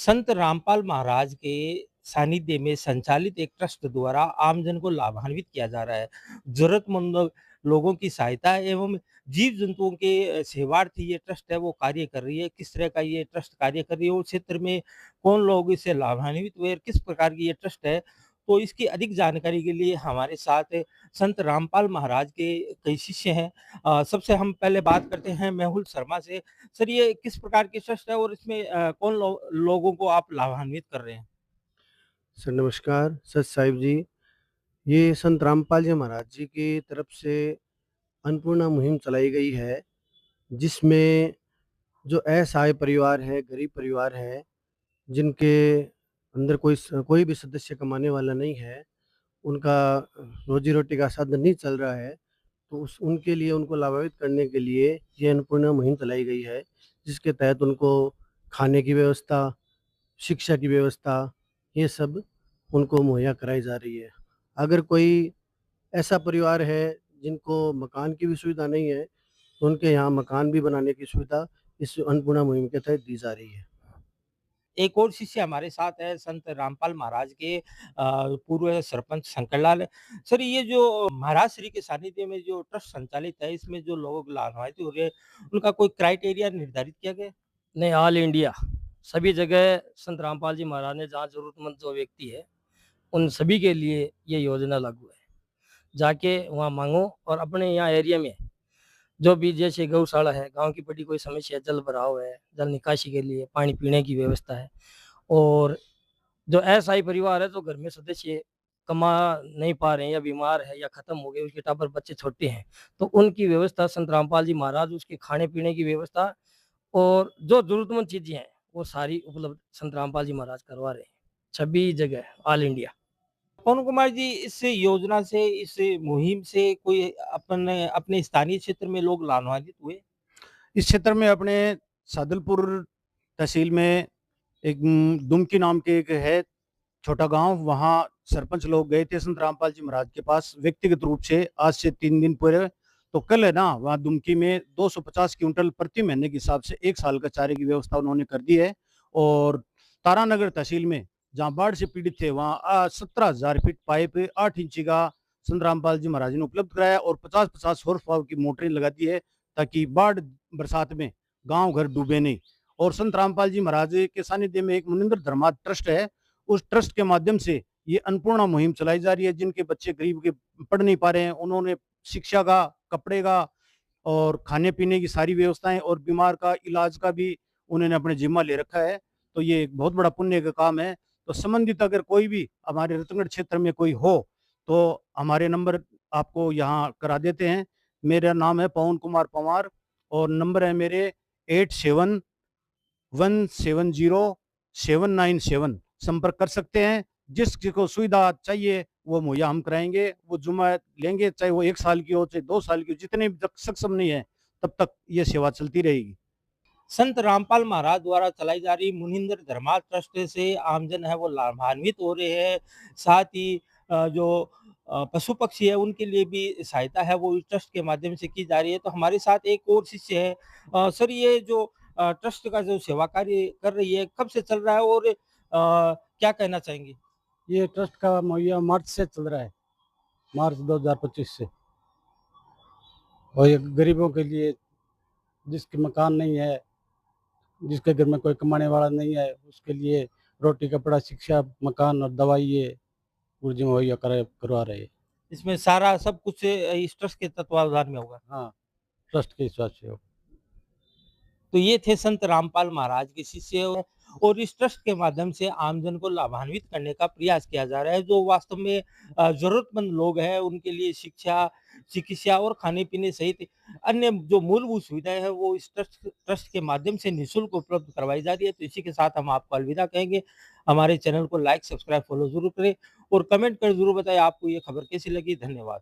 संत रामपाल महाराज के सानिध्य में संचालित एक ट्रस्ट द्वारा आमजन को लाभान्वित किया जा रहा है। ज़रूरतमंद लोगों की सहायता एवं जीव-जंतुओं के सेवार्थ ये ट्रस्ट है वो कार्य कर रही है। किस तरह का ये ट्रस्ट कार्य कर रही है और क्षेत्र में कौन लोग इससे लाभान्वित हुए और किस प्रकार की ये ट्रस्ट है। तो इसकी अधिक जानकारी के लिए हमारे साथ संत रामपाल महाराज के कई शिष्य हैं। सबसे हम पहले बात करते हैं मेहुल शर्मा से। सर ये किस प्रकार की ट्रस्ट है और इसमें कौन लोगों को आप लाभान्वित कर रहे हैं? सर नमस्कार, सत साहिब जी। ये संत रामपाल जी महाराज जी की तरफ से अन्नपूर्णा मुहिम चलाई गई है, जिसमें जो असहाय परिवार है, गरीब परिवार है, जिनके अंदर कोई भी सदस्य कमाने वाला नहीं है, उनका रोज़ी-रोटी का साधन नहीं चल रहा है, तो उस उनके लिए उनको लाभान्वित करने के लिए ये अन्नपूर्णा मुहिम चलाई गई है, जिसके तहत उनको खाने की व्यवस्था, शिक्षा की व्यवस्था, ये सब उनको मुहैया कराई जा रही है। अगर कोई ऐसा परिवार है जिनको मकान की भी सुविधा नहीं है, तो उनके यहाँ मकान भी बनाने की सुविधा इस अन्नपूर्णा मुहिम के तहत दी जा रही है। एक और शिष्य हमारे साथ है संत रामपाल महाराज के पूर्व सरपंच शंकरलाल। सर ये जो महाराज श्री के सानिध्य में जो ट्रस्ट संचालित है इसमें जो लोग लाभान्वित हो रहे हैं, उनका कोई क्राइटेरिया निर्धारित किया गया है? नहीं, ऑल इंडिया सभी जगह संत रामपाल जी महाराज ने जहाँ ज़रूरतमंद जो व्यक्ति है, उन सभी के लिए ये योजना लागू है। जाके वहाँ माँगो और अपने यहाँ एरिया में जो भी जैसे गौशाला है, गाँव की बड़ी कोई समस्या है, जल भराव है, जल निकासी के लिए पानी पीने की व्यवस्था है और जो अस्थायी परिवार है, जो घर में सदस्य कमा नहीं पा रहे हैं या बीमार है या ख़त्म हो गए, उसके टापर बच्चे छोटे हैं, तो उनकी व्यवस्था संत रामपाल जी महाराज उसके खाने-पीने की व्यवस्था और जो ज़रूरतमंद चीज़ें हैं, वो सारी उपलब्ध संत रामपाल जी महाराज करवा रहे हैं। सभी जगह ऑल इंडिया। पवन कुमार जी इस योजना से, इस मुहिम से कोई अपने अपने स्थानीय क्षेत्र में लोग लाभान्वित हुए? इस क्षेत्र में अपने सादुलपुर तहसील में एक दुमकी नाम के एक है छोटा गांव, वहां सरपंच लोग गए थे संत रामपाल जी महाराज के पास व्यक्तिगत रूप से आज से 3 दिन पूर्व। तो कल है ना वहाँ दुमकी में 250 क्विंटल प्रति महीने के हिसाब से 1 साल का चारे की व्यवस्था उन्होंने कर दी है। और तारानगर तहसील में जहाँ बाढ़ से पीड़ित थे वहाँ 17,000 फीट पाइप 8 इंची का संत रामपाल जी महाराज ने उपलब्ध कराया और 50-50 हॉर्स पावर की मोटरें लगा दी है, ताकि बाढ़ बरसात में गांव घर डूबे नहीं। और संत रामपाल जी महाराज के सानिध्य में एक मुनिंद्र धर्मार्थ ट्रस्ट है, उस ट्रस्ट के माध्यम से ये अन्नपूर्णा मुहिम चलाई जा रही है। जिनके बच्चे गरीब के पढ़ नहीं पा रहे हैं, उन्होंने शिक्षा का, कपड़े का और खाने-पीने की सारी व्यवस्थाएँ और बीमार का इलाज का भी उन्होंने अपने ज़िम्मा ले रखा है। तो ये एक बहुत बड़ा पुण्य का काम है। तो संबंधित अगर कोई भी हमारे रतनगढ़ क्षेत्र में कोई हो, तो हमारे नंबर आपको यहाँ करा देते हैं। मेरा नाम है पवन कुमार पंवार और नंबर है मेरे 87170797 संपर्क कर सकते हैं। जिसको सुविधा चाहिए वो मुहैया हम कराएँगे। वो जुम्मा लेंगे, चाहे वो 1 साल की हो, चाहे 2 साल की हो, जितने भी तक सक्षम नहीं है, तब तक ये सेवा चलती रहेगी। संत रामपाल महाराज द्वारा चलाई जा रही मुनिंदर धर्मार्थ ट्रस्ट से आमजन है वो लाभान्वित हो रहे हैं। साथ ही जो पशु पक्षी है उनके लिए भी सहायता है वो इस ट्रस्ट के माध्यम से की जा रही है। तो हमारे साथ एक और शिष्य है। सर ये जो ट्रस्ट का जो सेवा कार्य कर रही है कब से चल रहा है और क्या कहना चाहेंगे? ये ट्रस्ट का मुहैया मार्च से चल रहा है, मार्च 2025 से। और ये गरीबों के लिए, जिसके मकान नहीं है, जिसके घर में कोई कमाने वाला नहीं है, उसके लिए रोटी, कपड़ा, शिक्षा, मकान और दवाई ये पूर्ति मुहैया करवा रहे हैं। इसमें सारा सब कुछ इस ट्रस्ट के तत्वावधान में होगा। हाँ, ट्रस्ट के हिसाब से हो। तो ये थे संत रामपाल महाराज के शिष्य और इस ट्रस्ट के माध्यम से आमजन को लाभान्वित करने का प्रयास किया जा रहा है। जो वास्तव में ज़रूरतमंद लोग हैं उनके लिए शिक्षा, चिकित्सा और खाने-पीने सहित अन्य जो मूलभूत सुविधाएँ हैं वो इस ट्रस्ट ट्रस्ट के माध्यम से निःशुल्क उपलब्ध करवाई जा रही है। तो इसी के साथ हम आपको अलविदा कहेंगे। हमारे चैनल को लाइक, सब्सक्राइब, फॉलो ज़रूर करें और कमेंट कर ज़रूर बताएँ आपको ये खबर कैसी लगी। धन्यवाद।